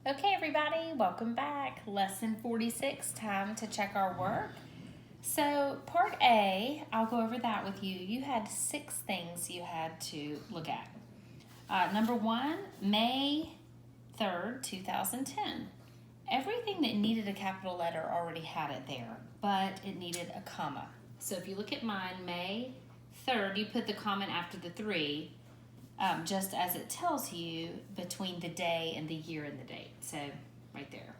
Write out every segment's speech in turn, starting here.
Okay, everybody, welcome back. Lesson 46, time to check our work. So, part A, I'll go over that with you. You had 6 things you had to look at. Number 1, May 3rd, 2010. Everything that needed a capital letter already had it there, but it needed a comma. So, if you look at mine, May 3rd, you put the comma after the 3. Just as it tells you between the day and the year and the date. So, right there.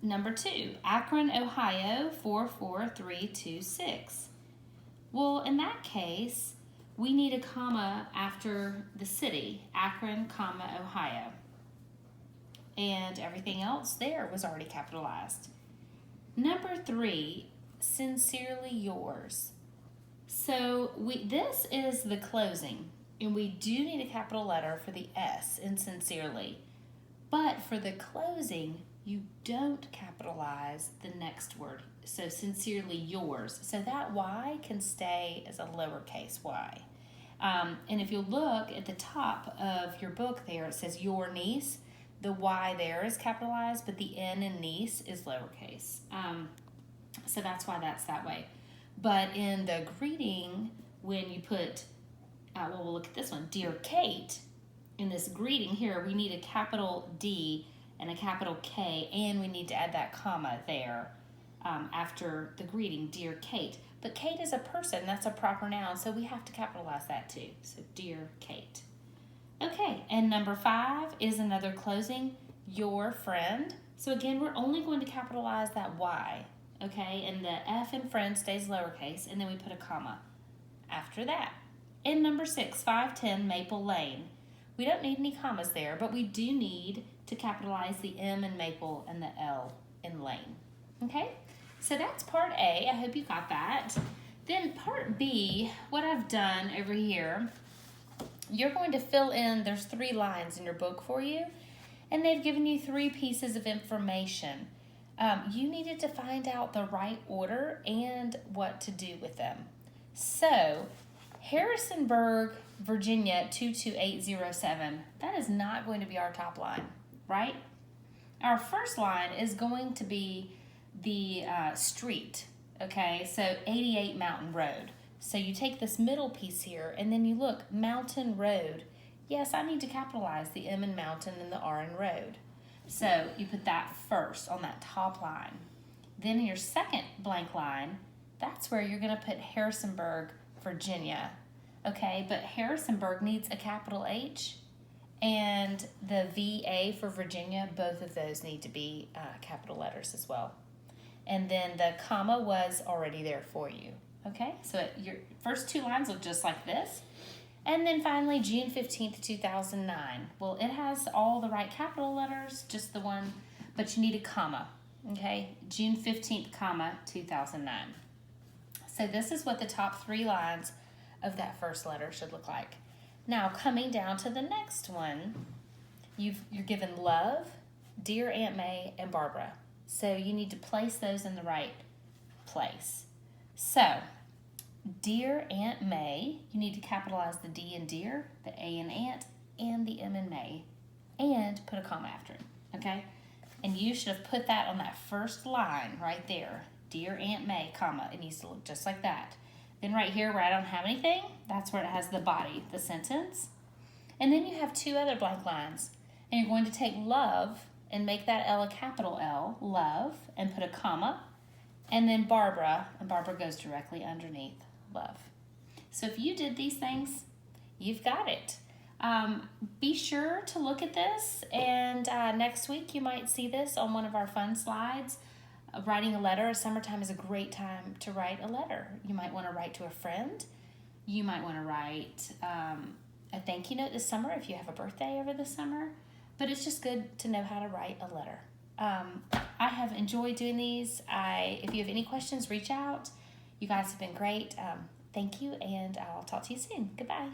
Number 2, Akron, Ohio, 44326. Well, in that case, we need a comma after the city, Akron, comma, Ohio. And everything else there was already capitalized. Number 3, Sincerely Yours. So this is the closing, and we do need a capital letter for the S in sincerely. But for the closing, you don't capitalize the next word. So sincerely yours. So that Y can stay as a lowercase y. And if you look at the top of your book there, it says your niece. The Y there is capitalized, but the N in niece is lowercase. So that's why that's that way. But in the greeting, when you put, we'll look at this one, Dear Kate, in this greeting here, we need a capital D and a capital K, and we need to add that comma there after the greeting, Dear Kate. But Kate is a person, that's a proper noun, so we have to capitalize that too. So, Dear Kate. Okay, and number 5 is another closing, Your Friend. So again, we're only going to capitalize that Y. Okay, and the F in friend stays lowercase, and then we put a comma after that. And number 6, 510 Maple Lane. We don't need any commas there, but we do need to capitalize the M in Maple and the L in Lane. Okay, so that's part A. I hope you got that. Then part B, what I've done over here, you're going to fill in, there's 3 lines in your book for you, and they've given you 3 pieces of information. You needed to find out the right order and what to do with them. So, Harrisonburg, Virginia 22807, that is not going to be our top line, right? Our first line is going to be the street, okay? So, 88 Mountain Road. So, you take this middle piece here, and then you look, Mountain Road. Yes, I need to capitalize the M in mountain and the R in road. So you put that first on that top line. Then in your second blank line, that's where you're going to put Harrisonburg, Virginia. Okay, but Harrisonburg needs a capital H, and the VA for Virginia, both of those need to be capital letters as well. And then the comma was already there for you. Okay, so your first 2 lines look just like this. And then finally, June 15th, 2009. Well, it has all the right capital letters, just the one, but you need a comma, okay? June 15th, comma, 2009. So this is what the top 3 lines of that first letter should look like. Now, coming down to the next one, you're given love, Dear Aunt May, and Barbara. So you need to place those in the right place. So, Dear Aunt May, you need to capitalize the D in dear, the A in aunt, and the M in May, and put a comma after it, okay? And you should have put that on that first line right there, Dear Aunt May, comma. It needs to look just like that. Then right here where I don't have anything, that's where it has the body, the sentence. And then you have 2 other blank lines, and you're going to take love and make that L a capital L, love, and put a comma, and then Barbara, and Barbara goes directly underneath love. So if you did these things, you've got it. Be sure to look at this, and next week you might see this on one of our fun slides. Writing a letter. Summertime is a great time to write a letter. You might want to write to a friend. You might want to write a thank you note this summer if you have a birthday over the summer. But it's just good to know how to write a letter. I have enjoyed doing these. If you have any questions, reach out. You guys have been great. Thank you, and I'll talk to you soon. Goodbye.